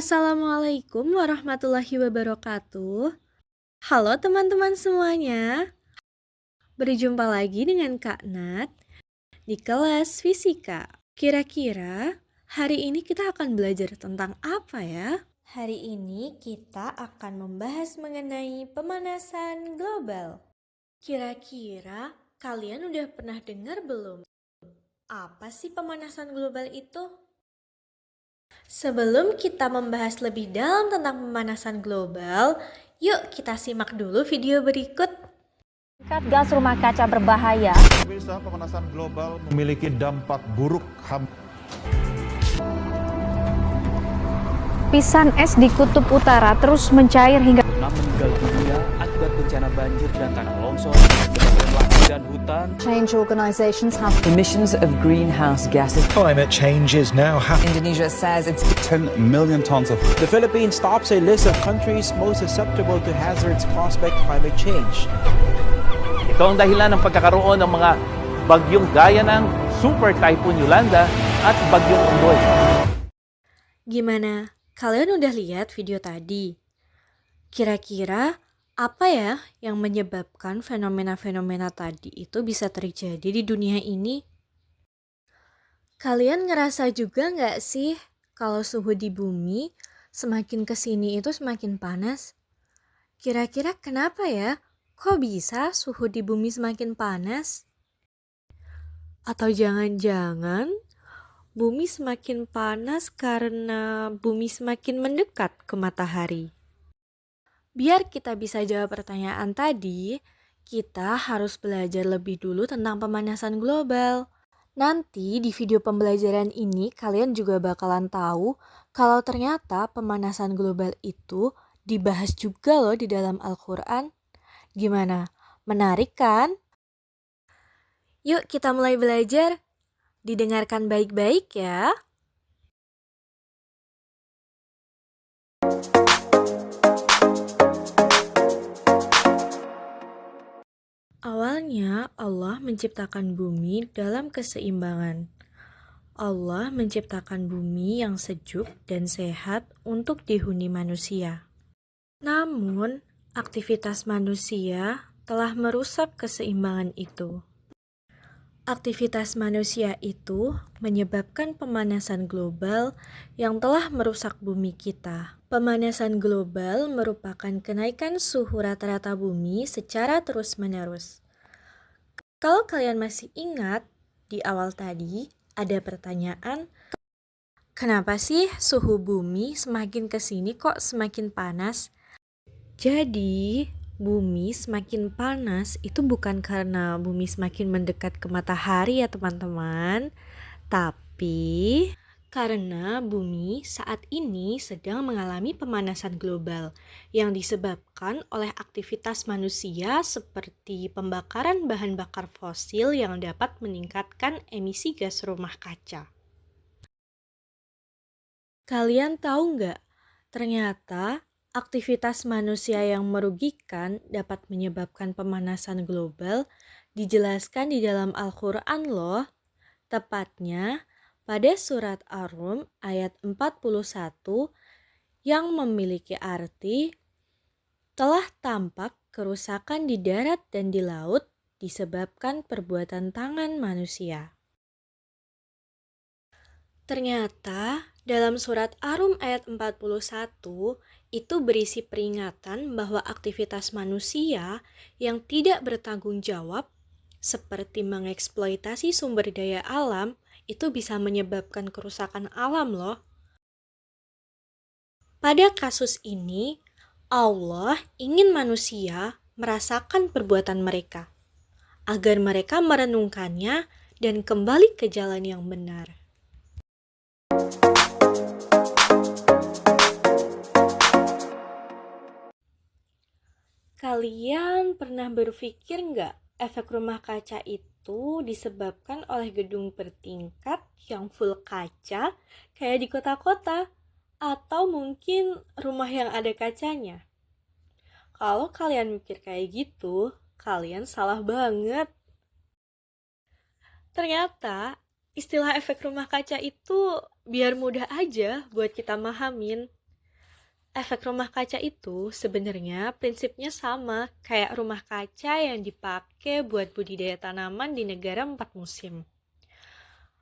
Assalamualaikum warahmatullahi wabarakatuh. Halo teman-teman semuanya. Berjumpa lagi dengan Kak Nat di kelas fisika. Kira-kira hari ini kita akan belajar tentang apa ya? Hari ini kita akan membahas mengenai pemanasan global. Kira-kira kalian udah pernah dengar belum? Apa sih pemanasan global itu? Sebelum kita membahas lebih dalam tentang pemanasan global, yuk kita simak dulu video berikut. Tingkat gas rumah kaca berbahaya. Pemirsa, pemanasan global memiliki dampak buruk. Pisan es di kutub utara terus mencair hingga 6 meninggal dunia akibat bencana banjir dan tanah longsor, kebakaran lahan dan hutan. Change organizations have Emissions of greenhouse gases. Climate change is now happening. Indonesia says it's 10 million tons of The Philippines tops a list of countries most susceptible to hazards caused by climate change. Ito ang dahilan ng pagkakaroon ng mga bagyong gaya ng Super Typhoon Yolanda at Bagyong Ondoy. Gimana? Kalian udah lihat video tadi? Kira-kira apa ya yang menyebabkan fenomena-fenomena tadi itu bisa terjadi di dunia ini? Kalian ngerasa juga nggak sih kalau suhu di bumi semakin kesini itu semakin panas? Kira-kira kenapa ya? Kok bisa suhu di bumi semakin panas? Atau jangan-jangan bumi semakin panas karena bumi semakin mendekat ke matahari? Biar kita bisa jawab pertanyaan tadi, kita harus belajar lebih dulu tentang pemanasan global. Nanti di video pembelajaran ini kalian juga bakalan tahu kalau ternyata pemanasan global itu dibahas juga loh di dalam Al-Quran. Gimana? Menarik kan? Yuk kita mulai belajar. Didengarkan baik-baik ya. Awalnya Allah menciptakan bumi dalam keseimbangan. Allah menciptakan bumi yang sejuk dan sehat untuk dihuni manusia. Namun, aktivitas manusia telah merusak keseimbangan itu. Aktivitas manusia itu menyebabkan pemanasan global yang telah merusak bumi kita. Pemanasan global merupakan kenaikan suhu rata-rata bumi secara terus-menerus. Kalau kalian masih ingat, di awal tadi ada pertanyaan, kenapa sih suhu bumi semakin kesini kok semakin panas? Jadi, bumi semakin panas itu bukan karena bumi semakin mendekat ke matahari ya teman-teman, tapi karena bumi saat ini sedang mengalami pemanasan global yang disebabkan oleh aktivitas manusia seperti pembakaran bahan bakar fosil yang dapat meningkatkan emisi gas rumah kaca. Kalian tahu nggak, ternyata aktivitas manusia yang merugikan dapat menyebabkan pemanasan global dijelaskan di dalam Al-Quran loh. Tepatnya pada surat Ar-Rum ayat 41 yang memiliki arti telah tampak kerusakan di darat dan di laut disebabkan perbuatan tangan manusia. Ternyata dalam surat Ar-Rum ayat 41 itu berisi peringatan bahwa aktivitas manusia yang tidak bertanggung jawab seperti mengeksploitasi sumber daya alam itu bisa menyebabkan kerusakan alam loh. Pada kasus ini, Allah ingin manusia merasakan perbuatan mereka agar mereka merenungkannya dan kembali ke jalan yang benar. Kalian pernah berpikir nggak efek rumah kaca itu disebabkan oleh gedung bertingkat yang full kaca kayak di kota-kota atau mungkin rumah yang ada kacanya? Kalau kalian mikir kayak gitu, kalian salah banget. Ternyata istilah efek rumah kaca itu biar mudah aja buat kita mahamin. efek rumah kaca itu sebenarnya prinsipnya sama kayak rumah kaca yang dipakai buat budidaya tanaman di negara 4 musim.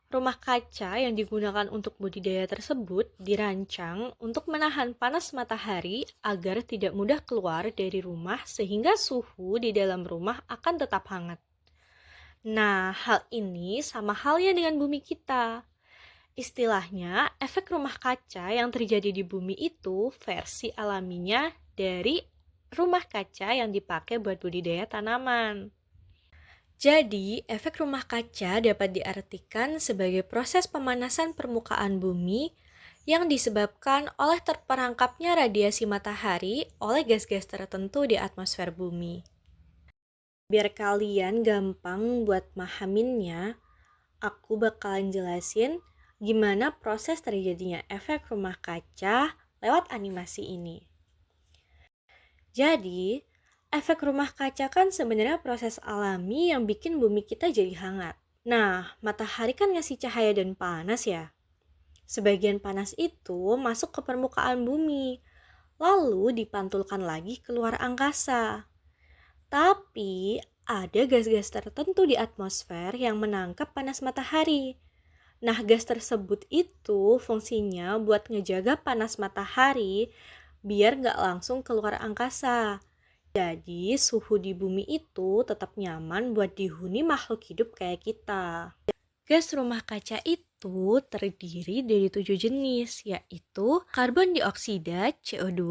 Rumah kaca yang digunakan untuk budidaya tersebut dirancang untuk menahan panas matahari agar tidak mudah keluar dari rumah sehingga suhu di dalam rumah akan tetap hangat. Nah, hal ini sama halnya dengan bumi kita. Istilahnya, efek rumah kaca yang terjadi di bumi itu versi alaminya dari rumah kaca yang dipakai buat budidaya tanaman. Jadi, efek rumah kaca dapat diartikan sebagai proses pemanasan permukaan bumi yang disebabkan oleh terperangkapnya radiasi matahari oleh gas-gas tertentu di atmosfer bumi. Biar kalian gampang buat mahaminnya, aku bakalan jelasin gimana proses terjadinya efek rumah kaca lewat animasi ini. Jadi, efek rumah kaca kan sebenarnya proses alami yang bikin bumi kita jadi hangat. Nah, matahari kan ngasih cahaya dan panas ya. Sebagian panas itu masuk ke permukaan bumi, lalu dipantulkan lagi keluar angkasa. Tapi, ada gas-gas tertentu di atmosfer yang menangkap panas matahari. Nah, gas tersebut itu fungsinya buat ngejaga panas matahari biar nggak langsung keluar angkasa. Jadi, suhu di bumi itu tetap nyaman buat dihuni makhluk hidup kayak kita. Gas rumah kaca itu terdiri dari 7 jenis, yaitu karbon dioksida CO2,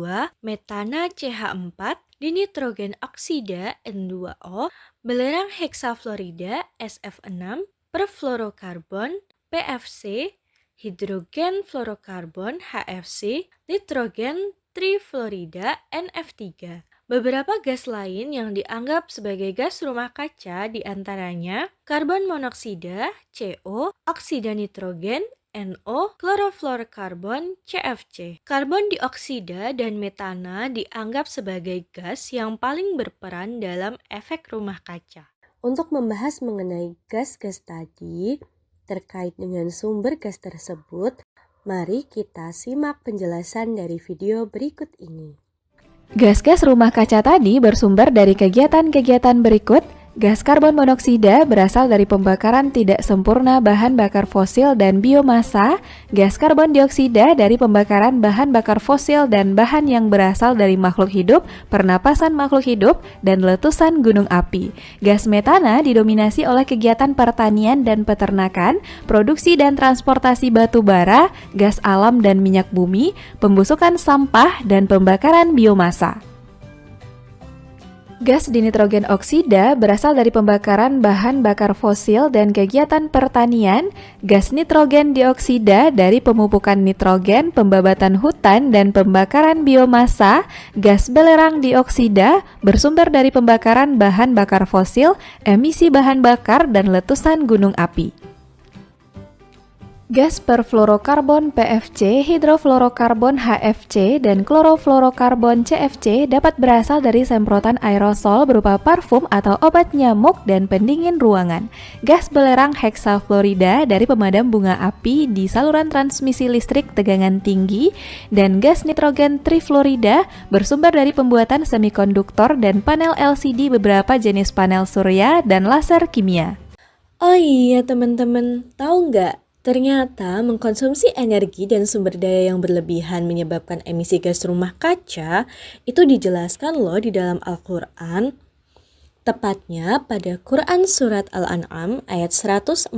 metana CH4, dinitrogen oksida N2O, belerang heksafluorida SF6, perfluorokarbon PFC, hidrogen fluorokarbon HFC, nitrogen trifluorida NF3. Beberapa gas lain yang dianggap sebagai gas rumah kaca diantaranya karbon monoksida CO, oksida nitrogen NO, klorofluorokarbon CFC. Karbon dioksida dan metana dianggap sebagai gas yang paling berperan dalam efek rumah kaca. Untuk membahas mengenai gas-gas tadi, terkait dengan sumber gas tersebut, mari kita simak penjelasan dari video berikut ini. Gas-gas rumah kaca tadi bersumber dari kegiatan-kegiatan berikut. Gas karbon monoksida berasal dari pembakaran tidak sempurna bahan bakar fosil dan biomasa. Gas karbon dioksida dari pembakaran bahan bakar fosil dan bahan yang berasal dari makhluk hidup, pernapasan makhluk hidup, dan letusan gunung api. Gas metana didominasi oleh kegiatan pertanian dan peternakan, produksi dan transportasi batu bara, gas alam dan minyak bumi, pembusukan sampah, dan pembakaran biomasa. Gas dinitrogen oksida berasal dari pembakaran bahan bakar fosil dan kegiatan pertanian. Gas nitrogen dioksida dari pemupukan nitrogen, pembabatan hutan, dan pembakaran biomasa. Gas belerang dioksida bersumber dari pembakaran bahan bakar fosil, emisi bahan bakar, dan letusan gunung api. Gas perfluorokarbon PFC, hidrofluorokarbon HFC, dan klorofluorokarbon CFC dapat berasal dari semprotan aerosol berupa parfum atau obat nyamuk dan pendingin ruangan. Gas belerang heksafluorida dari pemadam bunga api di saluran transmisi listrik tegangan tinggi, dan gas nitrogen trifluorida bersumber dari pembuatan semikonduktor dan panel LCD beberapa jenis panel surya dan laser kimia. Oh iya teman-teman, tahu nggak? Ternyata mengkonsumsi energi dan sumber daya yang berlebihan menyebabkan emisi gas rumah kaca itu dijelaskan loh di dalam Al-Quran. Tepatnya pada Quran Surat Al-An'am ayat 141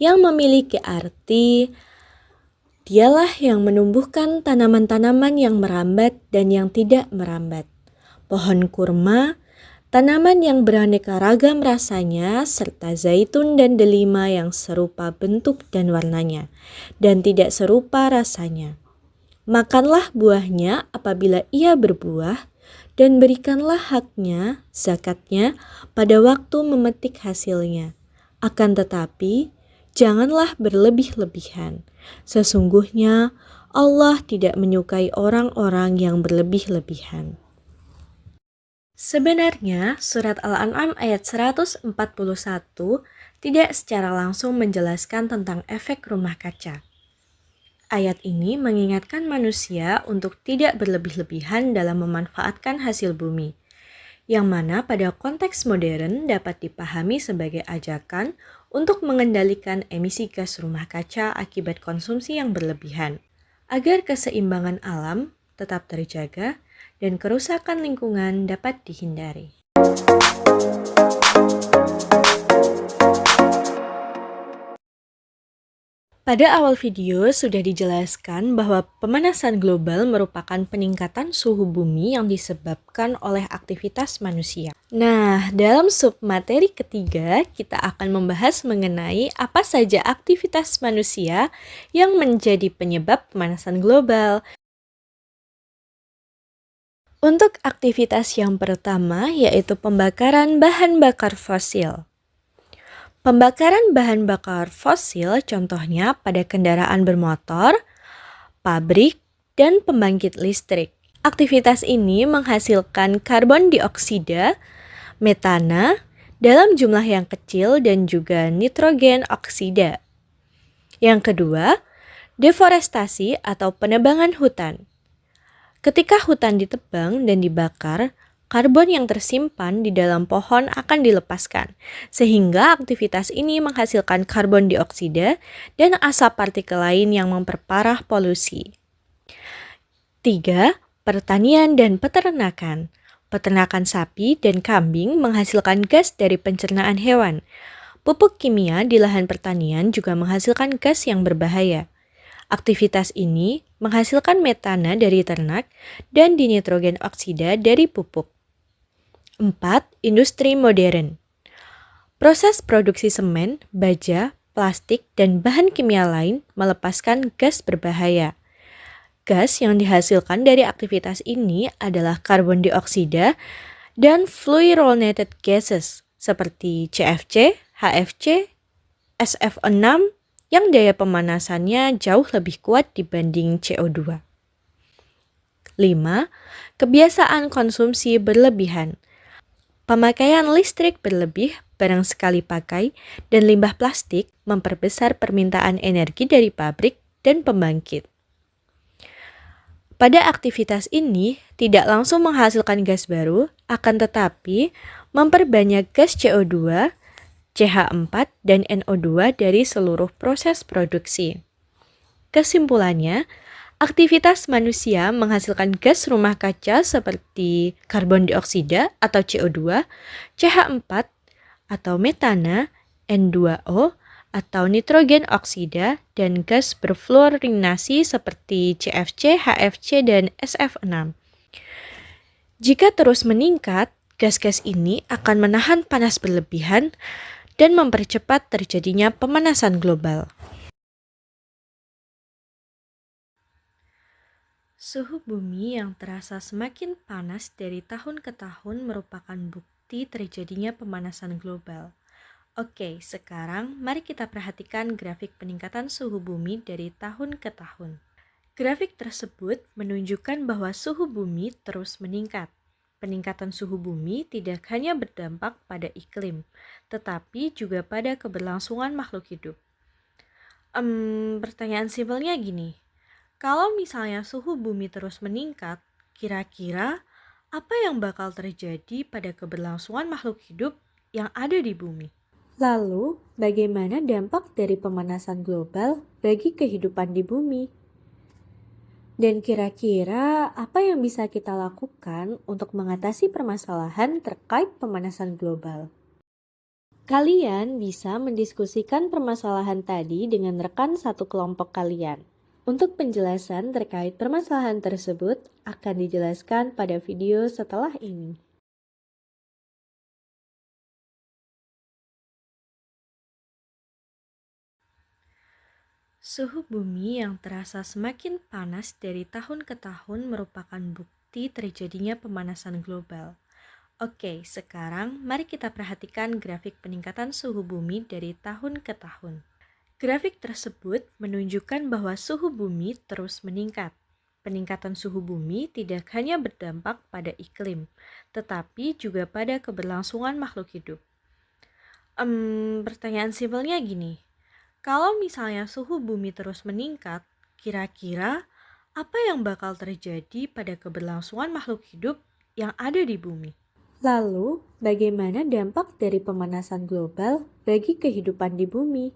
yang memiliki arti, "Dialah yang menumbuhkan tanaman-tanaman yang merambat dan yang tidak merambat, pohon kurma, tanaman yang beraneka ragam rasanya, serta zaitun dan delima yang serupa bentuk dan warnanya, dan tidak serupa rasanya. Makanlah buahnya apabila ia berbuah, dan berikanlah haknya, zakatnya, pada waktu memetik hasilnya. Akan tetapi, janganlah berlebih-lebihan. Sesungguhnya, Allah tidak menyukai orang-orang yang berlebih-lebihan." Sebenarnya, surat Al-An'am ayat 141 tidak secara langsung menjelaskan tentang efek rumah kaca. Ayat ini mengingatkan manusia untuk tidak berlebih-lebihan dalam memanfaatkan hasil bumi, yang mana pada konteks modern dapat dipahami sebagai ajakan untuk mengendalikan emisi gas rumah kaca akibat konsumsi yang berlebihan, agar keseimbangan alam tetap terjaga dan kerusakan lingkungan dapat dihindari. Pada awal video sudah dijelaskan bahwa pemanasan global merupakan peningkatan suhu bumi yang disebabkan oleh aktivitas manusia. Nah, dalam submateri ketiga, kita akan membahas mengenai apa saja aktivitas manusia yang menjadi penyebab pemanasan global. Untuk aktivitas yang pertama yaitu pembakaran bahan bakar fosil. Pembakaran bahan bakar fosil contohnya pada kendaraan bermotor, pabrik, dan pembangkit listrik. Aktivitas ini menghasilkan karbon dioksida, metana, dalam jumlah yang kecil dan juga nitrogen oksida. Yang kedua, deforestasi atau penebangan hutan. Ketika hutan ditebang dan dibakar, karbon yang tersimpan di dalam pohon akan dilepaskan, sehingga aktivitas ini menghasilkan karbon dioksida dan asap partikel lain yang memperparah polusi. 3. Pertanian dan peternakan. Peternakan sapi dan kambing menghasilkan gas dari pencernaan hewan. Pupuk kimia di lahan pertanian juga menghasilkan gas yang berbahaya. Aktivitas ini menghasilkan metana dari ternak dan dinitrogen oksida dari pupuk. 4. Industri modern. Proses produksi semen, baja, plastik, dan bahan kimia lain melepaskan gas berbahaya. Gas yang dihasilkan dari aktivitas ini adalah karbon dioksida dan fluorinated gases seperti CFC, HFC, SF6 yang daya pemanasannya jauh lebih kuat dibanding CO2. 5. Kebiasaan konsumsi berlebihan. Pemakaian listrik berlebih, barang sekali pakai, dan limbah plastik memperbesar permintaan energi dari pabrik dan pembangkit. Pada aktivitas ini tidak langsung menghasilkan gas baru, akan tetapi memperbanyak gas CO2, CH4, dan NO2 dari seluruh proses produksi. Kesimpulannya, aktivitas manusia menghasilkan gas rumah kaca seperti karbon dioksida atau CO2, CH4 atau metana, N2O atau nitrogen oksida, dan gas berfluorinasi seperti CFC, HFC, dan SF6. Jika terus meningkat, gas-gas ini akan menahan panas berlebihan dan mempercepat terjadinya pemanasan global. Suhu bumi yang terasa semakin panas dari tahun ke tahun merupakan bukti terjadinya pemanasan global. Oke, sekarang mari kita perhatikan grafik peningkatan suhu bumi dari tahun ke tahun. Grafik tersebut menunjukkan bahwa suhu bumi terus meningkat. Peningkatan suhu bumi tidak hanya berdampak pada iklim, tetapi juga pada keberlangsungan makhluk hidup. Pertanyaan simpelnya gini. Kalau misalnya suhu bumi terus meningkat, kira-kira apa yang bakal terjadi pada keberlangsungan makhluk hidup yang ada di bumi? Lalu, bagaimana dampak dari pemanasan global bagi kehidupan di bumi? Dan kira-kira apa yang bisa kita lakukan untuk mengatasi permasalahan terkait pemanasan global? Kalian bisa mendiskusikan permasalahan tadi dengan rekan satu kelompok kalian. Untuk penjelasan terkait permasalahan tersebut akan dijelaskan pada video setelah ini. Suhu bumi yang terasa semakin panas dari tahun ke tahun merupakan bukti terjadinya pemanasan global. Oke, sekarang mari kita perhatikan grafik peningkatan suhu bumi dari tahun ke tahun. Grafik tersebut menunjukkan bahwa suhu bumi terus meningkat. Peningkatan suhu bumi tidak hanya berdampak pada iklim, tetapi juga pada keberlangsungan makhluk hidup. Pertanyaan simpelnya gini. Kalau misalnya suhu bumi terus meningkat, Kira-kira apa yang bakal terjadi pada keberlangsungan makhluk hidup yang ada di bumi? Lalu, bagaimana dampak dari pemanasan global bagi kehidupan di bumi?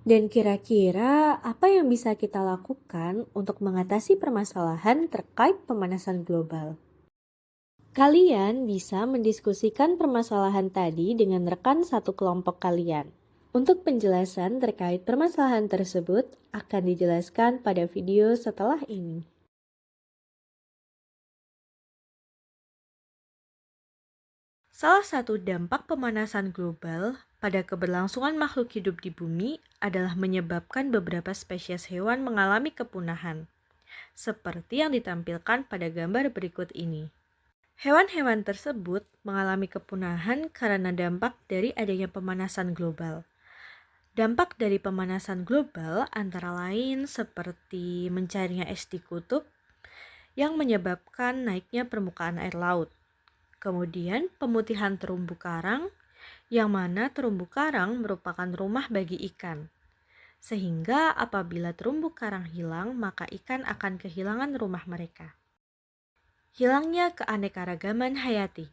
Dan kira-kira apa yang bisa kita lakukan untuk mengatasi permasalahan terkait pemanasan global? Kalian bisa mendiskusikan permasalahan tadi dengan rekan satu kelompok kalian. Untuk penjelasan terkait permasalahan tersebut akan dijelaskan pada video setelah ini. Salah satu dampak pemanasan global pada keberlangsungan makhluk hidup di bumi adalah menyebabkan beberapa spesies hewan mengalami kepunahan, seperti yang ditampilkan pada gambar berikut ini. Hewan-hewan tersebut mengalami kepunahan karena dampak dari adanya pemanasan global. Dampak dari pemanasan global antara lain seperti mencairnya es di kutub yang menyebabkan naiknya permukaan air laut. Kemudian pemutihan terumbu karang, yang mana terumbu karang merupakan rumah bagi ikan. Sehingga apabila terumbu karang hilang, maka ikan akan kehilangan rumah mereka. Hilangnya keanekaragaman hayati.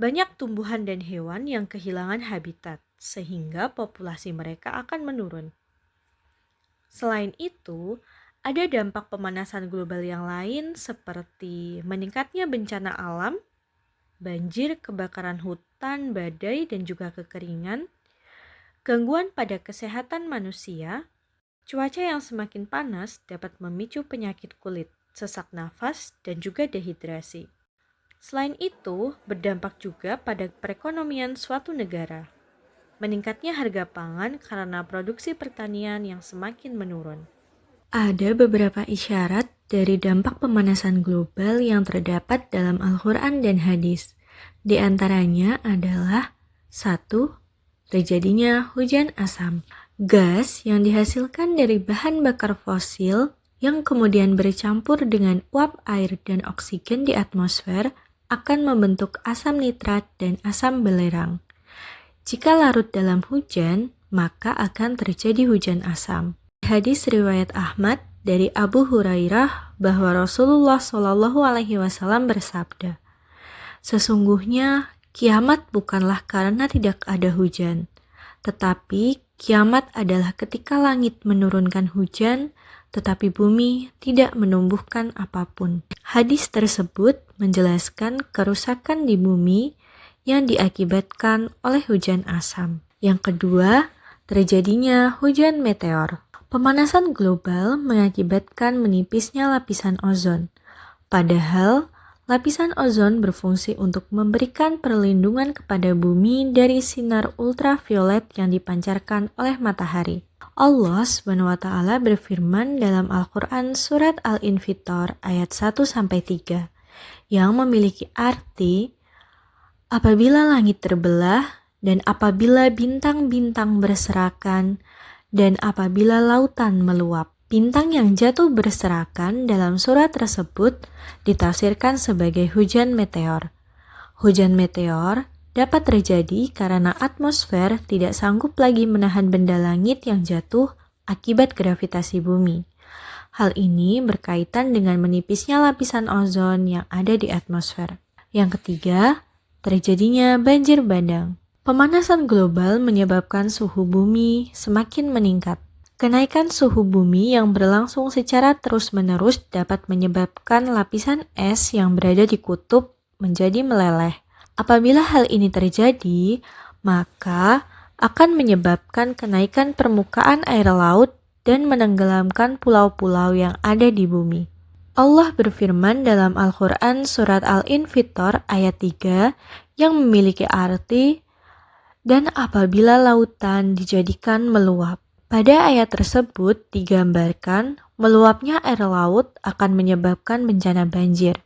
Banyak tumbuhan dan hewan yang kehilangan habitat, sehingga populasi mereka akan menurun. Selain itu, ada dampak pemanasan global yang lain seperti meningkatnya bencana alam, banjir, kebakaran hutan, badai, dan juga kekeringan, gangguan pada kesehatan manusia, cuaca yang semakin panas dapat memicu penyakit kulit, sesak nafas, dan juga dehidrasi. Selain itu, berdampak juga pada perekonomian suatu negara. Meningkatnya harga pangan karena produksi pertanian yang semakin menurun. Ada beberapa isyarat dari dampak pemanasan global yang terdapat dalam Al-Quran dan hadis. Di antaranya adalah 1. Terjadinya hujan asam. Gas yang dihasilkan dari bahan bakar fosil yang kemudian bercampur dengan uap air dan oksigen di atmosfer akan membentuk asam nitrat dan asam belerang. Jika larut dalam hujan, maka akan terjadi hujan asam. Hadis riwayat Ahmad dari Abu Hurairah bahwa Rasulullah SAW bersabda, "Sesungguhnya kiamat bukanlah karena tidak ada hujan, tetapi kiamat adalah ketika langit menurunkan hujan, tetapi bumi tidak menumbuhkan apapun." Hadis tersebut menjelaskan kerusakan di bumi yang diakibatkan oleh hujan asam. Yang kedua, terjadinya hujan meteor. Pemanasan global mengakibatkan menipisnya lapisan ozon. Padahal, lapisan ozon berfungsi untuk memberikan perlindungan kepada bumi dari sinar ultraviolet yang dipancarkan oleh matahari. Allah SWT berfirman dalam Al-Quran surat Al-Infitor ayat 1-3 yang memiliki arti, apabila langit terbelah dan apabila bintang-bintang berserakan dan apabila lautan meluap. Bintang yang jatuh berserakan dalam surat tersebut ditafsirkan sebagai hujan meteor. Hujan meteor dapat terjadi karena atmosfer tidak sanggup lagi menahan benda langit yang jatuh akibat gravitasi bumi. Hal ini berkaitan dengan menipisnya lapisan ozon yang ada di atmosfer. Yang ketiga, terjadinya banjir bandang. Pemanasan global menyebabkan suhu bumi semakin meningkat. Kenaikan suhu bumi yang berlangsung secara terus-menerus dapat menyebabkan lapisan es yang berada di kutub menjadi meleleh. Apabila hal ini terjadi, maka akan menyebabkan kenaikan permukaan air laut dan menenggelamkan pulau-pulau yang ada di bumi. Allah berfirman dalam Al-Quran surat Al-Infitor ayat 3 yang memiliki arti, dan apabila lautan dijadikan meluap. Pada ayat tersebut digambarkan meluapnya air laut akan menyebabkan bencana banjir.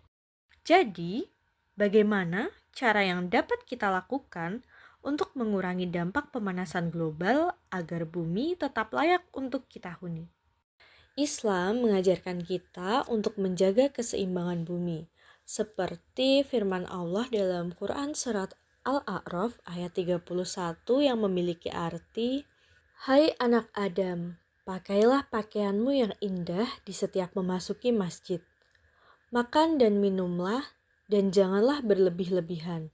Jadi, bagaimana cara yang dapat kita lakukan untuk mengurangi dampak pemanasan global agar bumi tetap layak untuk kita huni? Islam mengajarkan kita untuk menjaga keseimbangan bumi, seperti firman Allah dalam Quran surat Al-A'raf ayat 31 yang memiliki arti, "Hai anak Adam, Pakailah pakaianmu yang indah di setiap memasuki masjid. Makan dan minumlah, dan janganlah berlebih-lebihan.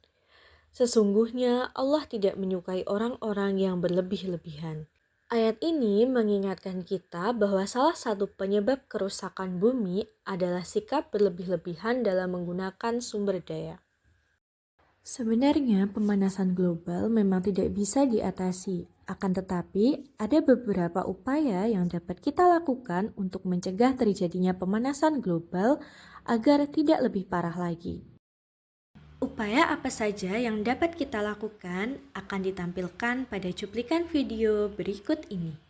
Sesungguhnya Allah tidak menyukai orang-orang yang berlebih-lebihan. Ayat ini mengingatkan kita bahwa salah satu penyebab kerusakan bumi adalah sikap berlebih-lebihan dalam menggunakan sumber daya. Sebenarnya pemanasan global memang tidak bisa diatasi, akan tetapi ada beberapa upaya yang dapat kita lakukan untuk mencegah terjadinya pemanasan global agar tidak lebih parah lagi. Upaya apa saja yang dapat kita lakukan akan ditampilkan pada cuplikan video berikut ini.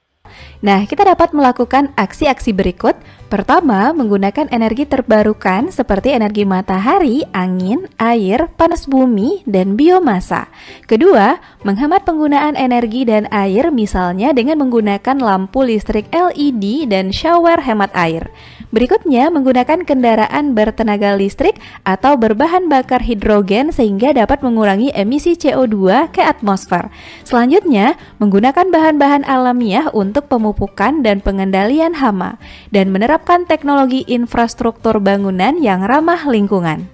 Nah, kita dapat melakukan aksi-aksi berikut. Pertama, menggunakan energi terbarukan seperti energi matahari, angin, air, panas bumi, dan biomasa. Kedua, menghemat penggunaan energi dan air misalnya dengan menggunakan lampu listrik LED dan shower hemat air. Berikutnya, menggunakan kendaraan bertenaga listrik atau berbahan bakar hidrogen sehingga dapat mengurangi emisi CO2 ke atmosfer. Selanjutnya, menggunakan bahan-bahan alamiah untuk pemupukan dan pengendalian hama, dan menerapkan teknologi infrastruktur bangunan yang ramah lingkungan.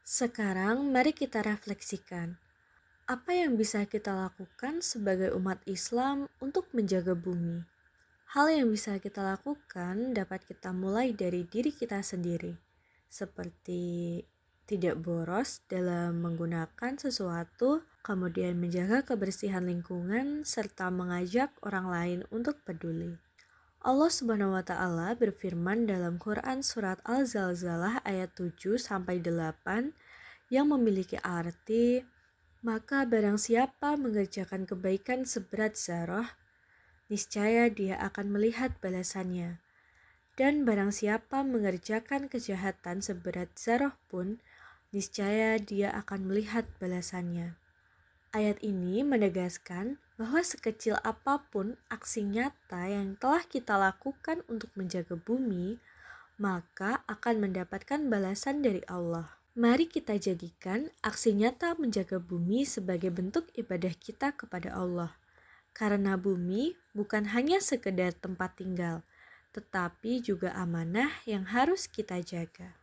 Sekarang mari kita refleksikan. Apa yang bisa kita lakukan sebagai umat Islam untuk menjaga bumi? Hal yang bisa kita lakukan dapat kita mulai dari diri kita sendiri, seperti tidak boros dalam menggunakan sesuatu, kemudian menjaga kebersihan lingkungan, serta mengajak orang lain untuk peduli. Allah Subhanahu wa Ta'ala berfirman dalam Quran Surat Al-Zalzalah ayat 7-8 yang memiliki arti, maka barang siapa mengerjakan kebaikan seberat zarah, niscaya dia akan melihat balasannya. Dan barang siapa mengerjakan kejahatan seberat zarah pun, niscaya dia akan melihat balasannya. Ayat ini menegaskan bahwa sekecil apapun aksi nyata yang telah kita lakukan untuk menjaga bumi, maka akan mendapatkan balasan dari Allah. Mari kita jadikan aksi nyata menjaga bumi sebagai bentuk ibadah kita kepada Allah. Karena bumi bukan hanya sekedar tempat tinggal, tetapi juga amanah yang harus kita jaga.